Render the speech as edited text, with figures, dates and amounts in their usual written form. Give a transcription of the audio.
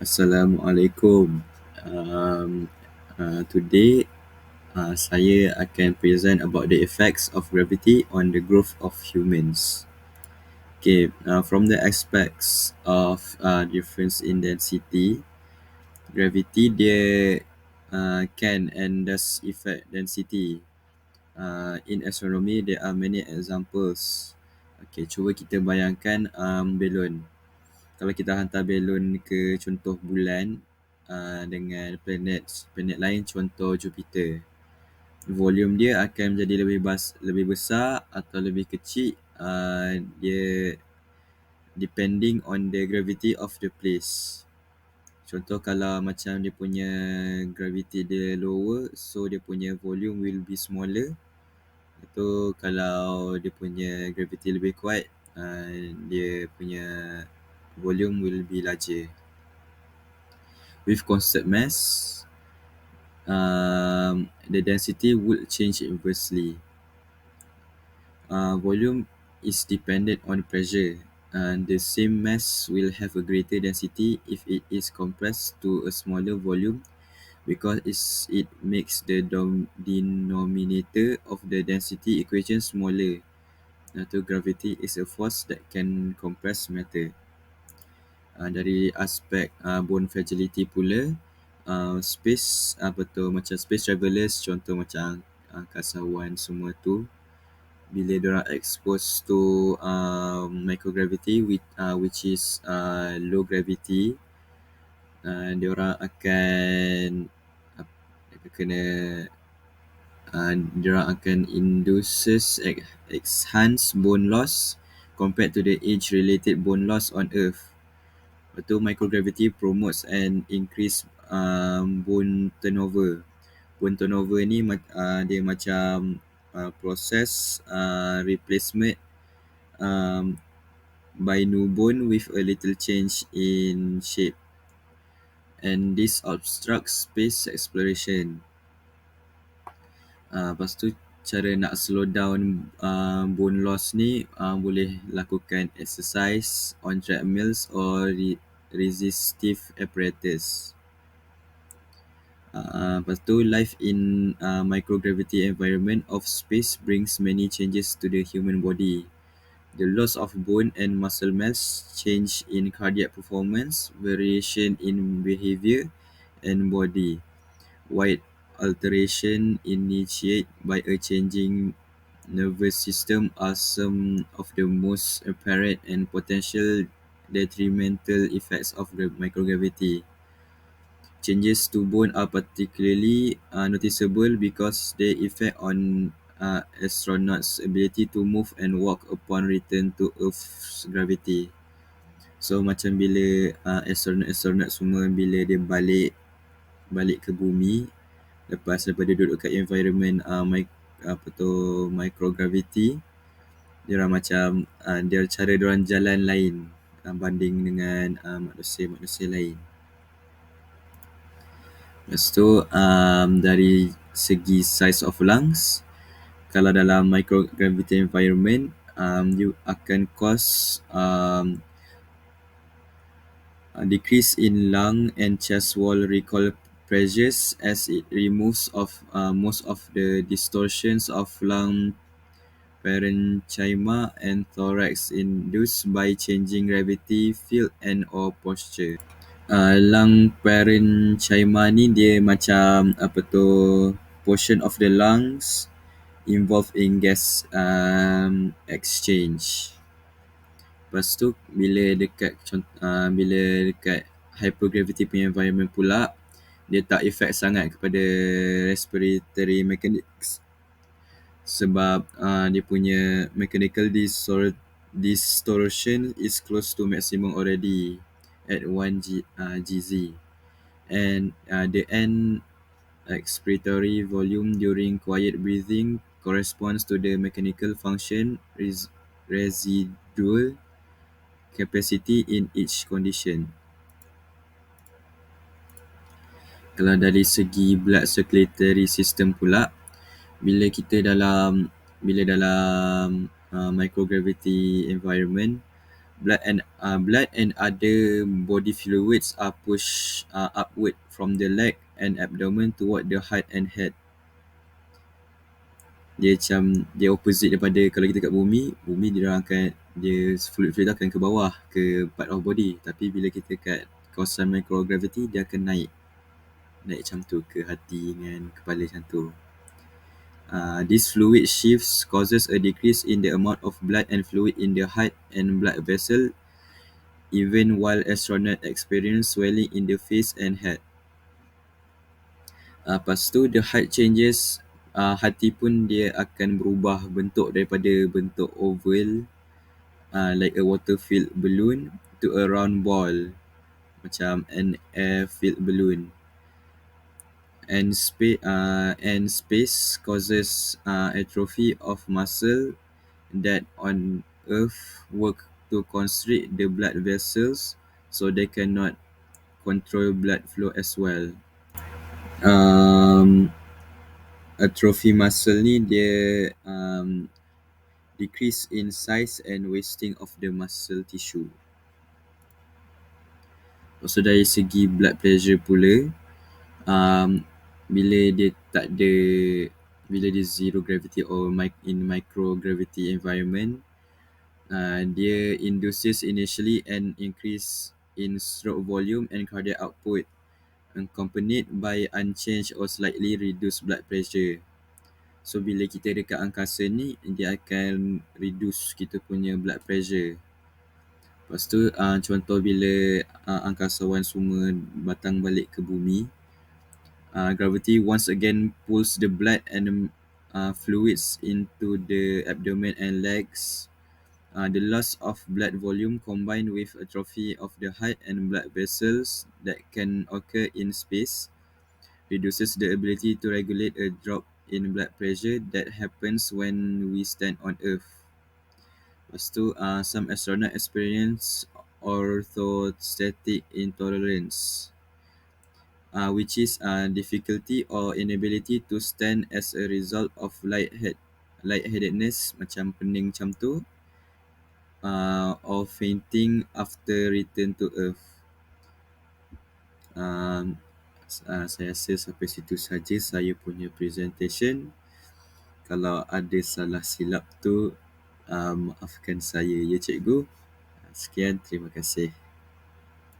Assalamualaikum. Today, saya akan present about the effects of gravity on the growth of humans. Okay, from the aspects of difference in density, gravity dia can and does affect density. In astronomy, there are many examples. Okay, cuba kita bayangkan belon. Kalau kita hantar belon ke contoh bulan dengan planet lain contoh Jupiter, volume dia akan menjadi lebih besar atau lebih kecil. Dia depending on the gravity of the place. Contoh kalau macam dia punya gravity dia lower, so dia punya volume will be smaller. Atau kalau dia punya gravity lebih kuat, dia punya volume will be larger. With constant mass, the density would change inversely. Volume is dependent on pressure, and the same mass will have a greater density if it is compressed to a smaller volume, because it makes the denominator of the density equation smaller. So gravity is a force that can compress matter. Dari aspek bone fragility pula, space macam space travelers, contoh macam angkasawan semua tu, bila diorang exposed to microgravity which is low gravity, diorang akan diorang akan induces enhance bone loss compared to the age-related bone loss on Earth. Lepas tu microgravity promotes and increase bone turnover. Bone turnover ni dia macam proses replacement by new bone with a little change in shape, and this obstructs space exploration. Lepas tu cara nak slow down bone loss ni, boleh lakukan exercise on treadmills or resistive apparatus. Lepas tu life in microgravity environment of space brings many changes to the human body. The loss of bone and muscle mass, change in cardiac performance, variation in behavior and body, wide alteration initiated by a changing nervous system are some of the most apparent and potential detrimental effects of microgravity. Changes to bone are particularly noticeable because they affect on astronauts' ability to move and walk upon return to Earth's gravity. So macam bila astronaut semua bila dia balik ke bumi, lepas daripada duduk kat environment microgravity, diorang macam cara diorang jalan lain banding dengan manusia lain. Lepas tu dari segi size of lungs, kalau dalam microgravity environment, you akan cause decrease in lung and chest wall recoil pressures as it removes most of the distortions of lung parenchyma and thorax induced by changing gravity field and or posture. Lung parenchyma ni dia macam portion of the lungs involved in gas exchange. Lepas tu bila dekat hypergravity punya environment pula, dia tak effect sangat kepada respiratory mechanics, sebab dia punya mechanical distortion is close to maximum already at 1 Gz, and the end expiratory volume during quiet breathing corresponds to the mechanical function residual capacity in each condition. Kalau dari segi blood circulatory system pula, bila dalam microgravity environment, blood and other body fluids are pushed upward from the leg and abdomen toward the heart and head. Dia opposite daripada kalau kita kat bumi dia orang akan fluid akan ke bawah ke part of body, tapi bila kita kat kawasan microgravity dia akan naik macam tu ke hati dengan kepala macam tu. This fluid shifts causes a decrease in the amount of blood and fluid in the heart and blood vessel, even while astronauts experience swelling in the face and head. Lepas tu the heart changes, hati pun dia akan berubah bentuk daripada bentuk oval, like a water-filled balloon, to a round ball, macam an air-filled balloon. And space causes atrophy of muscle that on Earth work to constrict the blood vessels so they cannot control blood flow as well. Atrophy muscle ni dia decrease in size and wasting of the muscle tissue. So dari segi blood pressure pula, bila dia zero gravity or in microgravity environment, dia induces initially an increase in stroke volume and cardiac output, accompanied by unchanged or slightly reduced blood pressure. So bila kita dekat angkasa ni, dia akan reduce kita punya blood pressure. Lepas tu contoh bila angkasawan semua batang balik ke bumi, gravity once again pulls the blood and fluids into the abdomen and legs. The loss of blood volume combined with atrophy of the heart and blood vessels that can occur in space reduces the ability to regulate a drop in blood pressure that happens when we stand on Earth. Lepas tu, some astronauts experience orthostatic intolerance, which is difficulty or inability to stand as a result of lightheadedness, macam pening macam tu, or fainting after return to Earth. Saya rasa sampai situ saja saya punya presentation. Kalau ada salah silap tu, maafkan saya ya cikgu. Sekian, terima kasih.